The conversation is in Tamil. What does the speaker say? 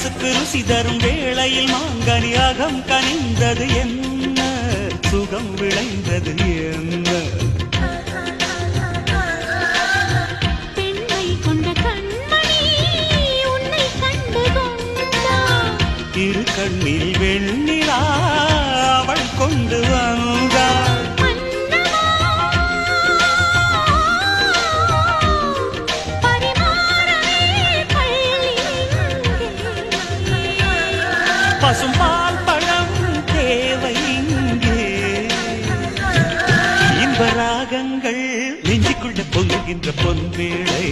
மனசுக்கு ருசி தரும் வேளையில் மாங்கனி அகம் கனிந்தது என்ன, சுகம் விளைந்தது என்ன. பெண்மை கொண்ட கண்மணி உன்னை கண்டு கொண்டாள், இரு கண்ணில் வெண்ணிலா அவள் கொண்டு வந்தாள். பசும்பால் பழம் தேவை இங்கே, இன்ப ராகங்கள் நெஞ்சுக்குள்ள பொங்குகின்ற பொன்வேளை.